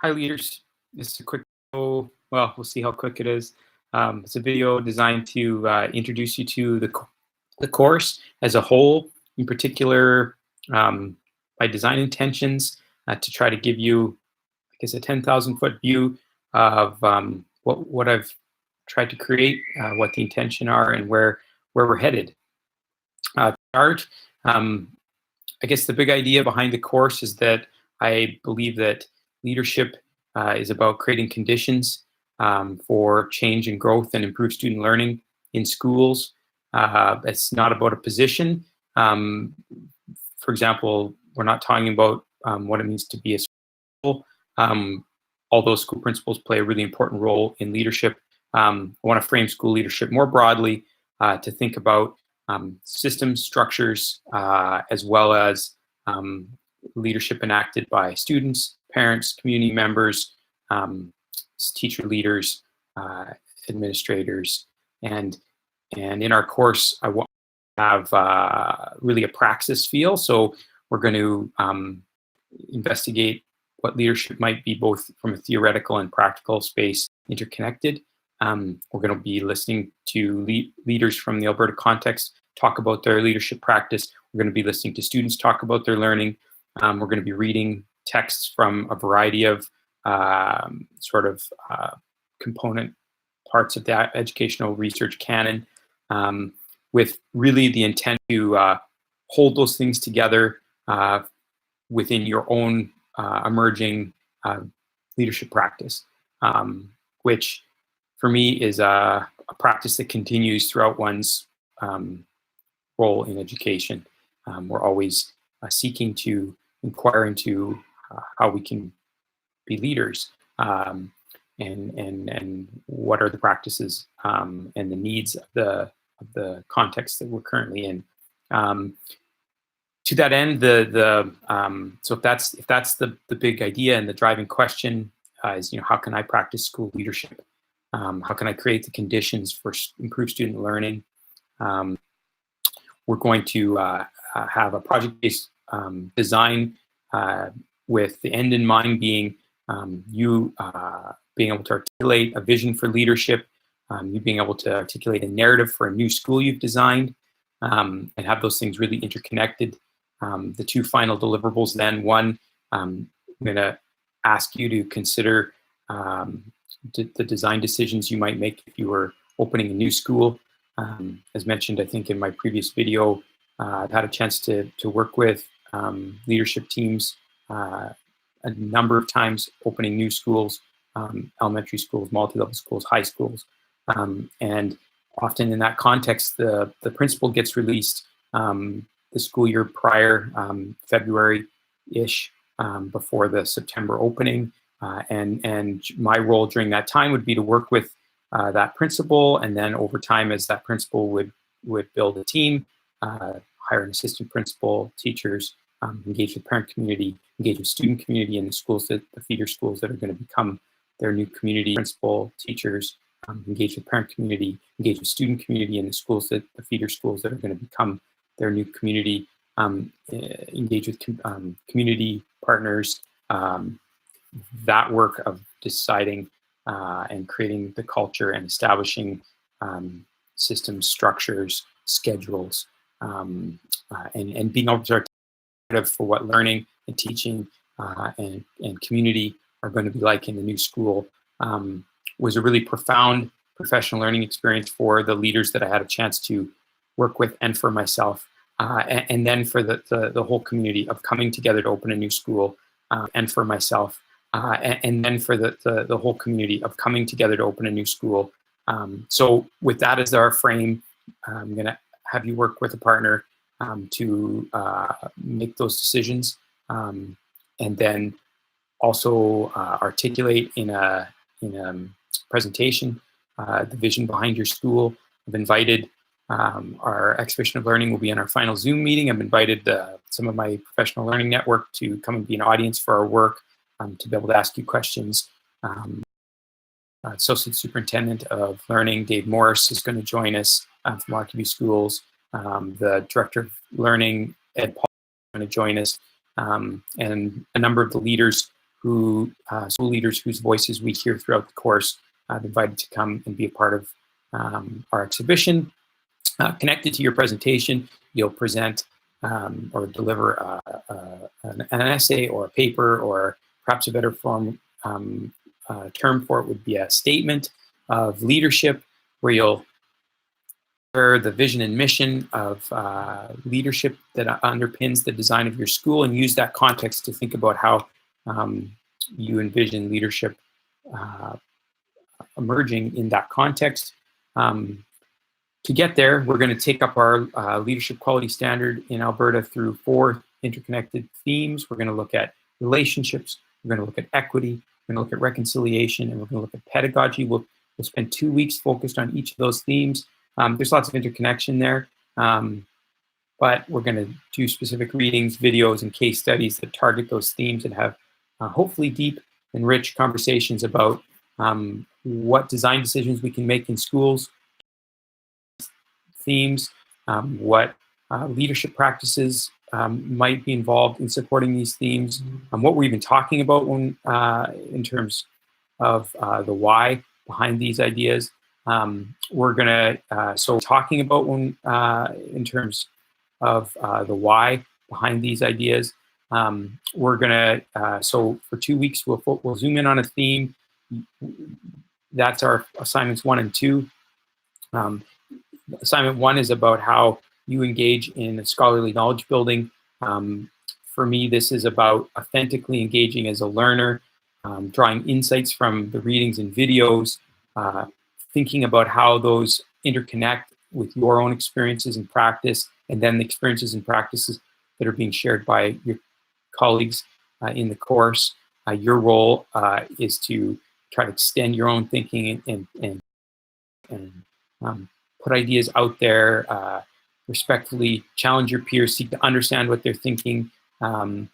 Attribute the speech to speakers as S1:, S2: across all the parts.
S1: Hi, leaders. This is a quick video. Well, we'll see how quick it is. It's a video designed to introduce you to the course as a whole, in particular, by design intentions, to try to give you, I guess, a 10,000-foot view of what I've tried to create, what the intention are, and where we're headed. Start. I guess the big idea behind the course is that I believe that leadership is about creating conditions for change and growth and improved student learning in schools. It's not about a position. For example, we're not talking about what it means to be a school, although school principals play a really important role in leadership. I want to frame school leadership more broadly to think about systems, structures, as well as leadership enacted by students, parents, community members, teacher leaders, administrators, and in our course, I want to have really a praxis feel. So we're going to investigate what leadership might be, both from a theoretical and practical space, interconnected. We're going to be listening to leaders from the Alberta context talk about their leadership practice. We're going to be listening to students talk about their learning. We're going to be reading texts from a variety of component parts of the educational research canon, with really the intent to hold those things together within your own emerging leadership practice, which for me is a practice that continues throughout one's role in education. We're always seeking to inquire into how we can be leaders, and what are the practices and the needs of the context that we're currently in. To that end, so if that's the big idea and the driving question is, how can I practice school leadership? How can I create the conditions for improved student learning? We're going to have a project-based design with the end in mind being you being able to articulate a vision for leadership, you being able to articulate a narrative for a new school you've designed, and have those things really interconnected. The two final deliverables then, one, I'm going to ask you to consider the design decisions you might make if you were opening a new school. As mentioned, I think in my previous video, I've had a chance to work with leadership teams a number of times opening new schools, elementary schools, multi-level schools, high schools. And often in that context, the principal gets released the school year prior, February-ish, before the September opening. And my role during that time would be to work with that principal, and then over time, as that principal would build a team, hire an assistant principal, teachers, engage with parent community, engage with student community in the schools, the feeder schools that are going to become their new community, principal, teachers, engage with parent community, engage with student community in the schools, the feeder schools that are going to become their new community, engage with community partners. That work of deciding and creating the culture and establishing systems, structures, schedules, and being able to articulate for what learning and teaching and community are going to be like in the new school was a really profound professional learning experience for the leaders that I had a chance to work with, and for myself, and then for the whole community of coming together to open a new school, and for myself. And then for the whole community of coming together to open a new school. So with that as our frame, I'm going to have you work with a partner to make those decisions, and then also articulate in a presentation the vision behind your school. I've invited our Exhibition of Learning will be in our final Zoom meeting. I've invited some of my professional learning network to come and be an audience for our work, to be able to ask you questions. Associate Superintendent of Learning, Dave Morris, is going to join us from Archiview Schools. The Director of Learning, Ed Paul, is going to join us. And a number of the leaders school leaders whose voices we hear throughout the course, invited to come and be a part of our exhibition. Connected to your presentation, you'll present or deliver an essay or a paper, or perhaps a better term for it would be a statement of leadership, where you'll share the vision and mission of leadership that underpins the design of your school, and use that context to think about how you envision leadership emerging in that context. To get there, we're going to take up our leadership quality standard in Alberta through 4 interconnected themes. We're going to look at relationships, we're going to look at equity, we're going to look at reconciliation, and we're going to look at pedagogy. We'll spend 2 weeks focused on each of those themes. There's lots of interconnection there, but we're going to do specific readings, videos, and case studies that target those themes and have hopefully deep and rich conversations about what design decisions we can make in schools, themes, what leadership practices might be involved in supporting these themes, what we're even talking about when, in terms of the why behind these ideas. We're gonna, so talking about when, in terms of the why behind these ideas. We're gonna, so for 2 weeks, we'll zoom in on a theme. That's our assignments 1 and 2. Assignment 1 is about how you engage in scholarly knowledge building. For me, this is about authentically engaging as a learner, drawing insights from the readings and videos, thinking about how those interconnect with your own experiences and practice, and then the experiences and practices that are being shared by your colleagues in the course. Your role is to try to extend your own thinking and put ideas out there, respectfully challenge your peers, seek to understand what they're thinking, and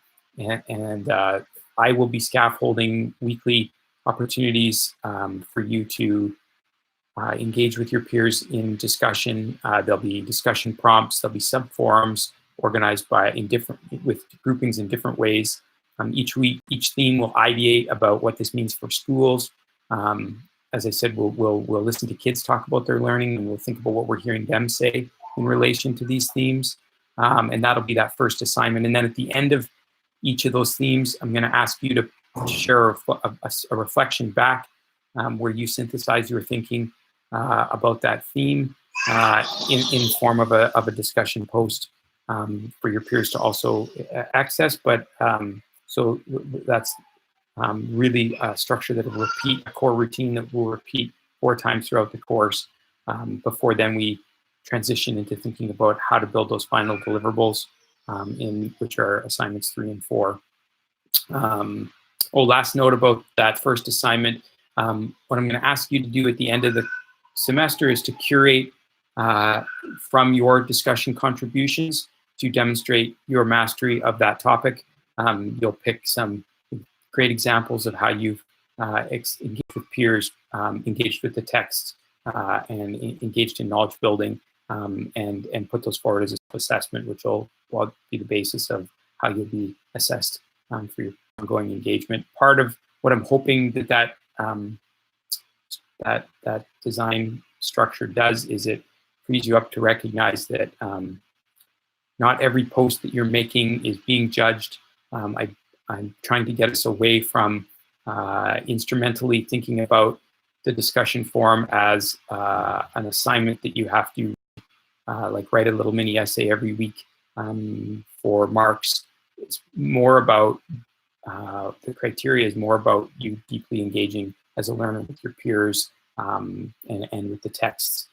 S1: I will be scaffolding weekly opportunities for you to engage with your peers in discussion. There'll be discussion prompts, there'll be sub-forums organized with groupings in different ways. Each week, each theme will ideate about what this means for schools. As I said, we'll listen to kids talk about their learning, and we'll think about what we're hearing them say in relation to these themes. And that'll be that first assignment. And then at the end of each of those themes, I'm going to ask you to share a reflection back where you synthesize your thinking about that theme in form of a discussion post for your peers to also access. But so that's really a structure that will repeat, a core routine that will repeat 4 times throughout the course. Before then, we transition into thinking about how to build those final deliverables, in which are assignments 3 and 4. Last note about that first assignment. What I'm going to ask you to do at the end of the semester is to curate from your discussion contributions to demonstrate your mastery of that topic. You'll pick some great examples of how you've engaged with peers, engaged with the text, and engaged in knowledge building, and put those forward as a assessment, which will be the basis of how you'll be assessed for your ongoing engagement. Part of what I'm hoping that design structure does is it frees you up to recognize that not every post that you're making is being judged. I'm trying to get us away from instrumentally thinking about the discussion forum as an assignment that you have to like write a little mini essay every week for marks. It's more about, the criteria is more about you deeply engaging as a learner with your peers and with the texts.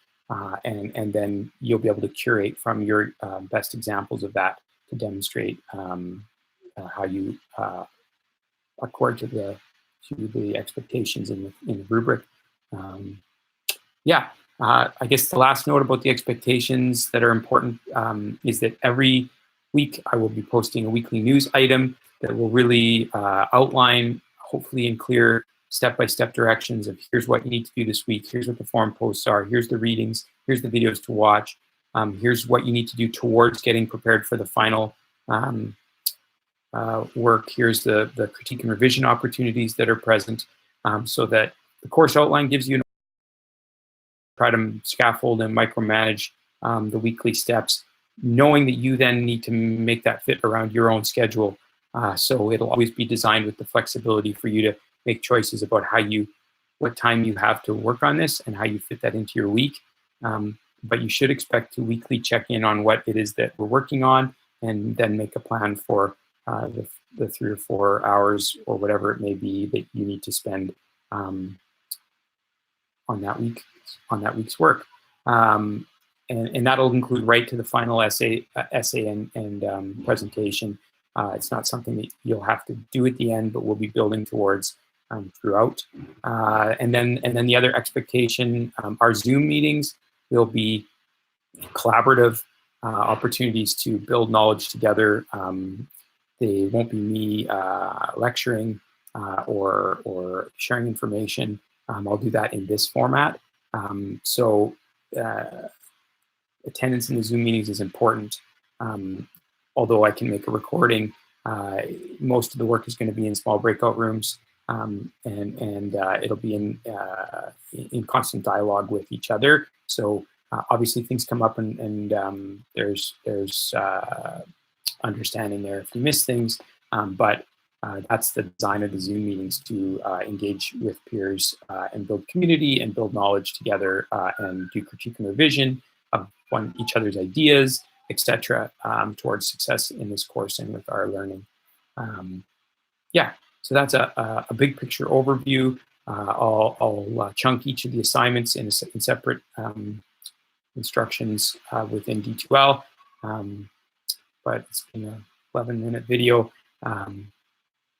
S1: And then you'll be able to curate from your best examples of that to demonstrate how you accord to the expectations in the rubric. I guess the last note about the expectations that are important is that every week I will be posting a weekly news item that will really outline, hopefully in clear step-by-step directions of here's what you need to do this week, here's what the forum posts are, here's the readings, here's the videos to watch, here's what you need to do towards getting prepared for the final work. Here's the critique and revision opportunities that are present, so that the course outline gives you try to scaffold and micromanage the weekly steps, knowing that you then need to make that fit around your own schedule. So it'll always be designed with the flexibility for you to make choices about what time you have to work on this and how you fit that into your week. But you should expect to weekly check in on what it is that we're working on, and then make a plan for the 3 or 4 hours or whatever it may be that you need to spend on that week's work. And that'll include right to the final essay and presentation. It's not something that you'll have to do at the end, but we'll be building towards throughout. And then the other expectation, our Zoom meetings will be collaborative opportunities to build knowledge together. They won't be me lecturing or sharing information. I'll do that in this format. So attendance in the Zoom meetings is important. Although I can make a recording, most of the work is going to be in small breakout rooms, and it'll be in constant dialogue with each other. So obviously things come up, and there's understanding there if you miss things, but that's the design of the Zoom meetings, to engage with peers and build community and build knowledge together, and do critique and revision of each other's ideas, etc., towards success in this course and with our learning. Yeah, so that's a big picture overview. I'll chunk each of the assignments in separate instructions within D2L, but it's been a 11-minute video.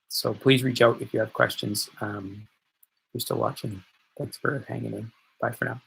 S1: So please reach out if you have questions. If you're still watching. Thanks for hanging in. Bye for now.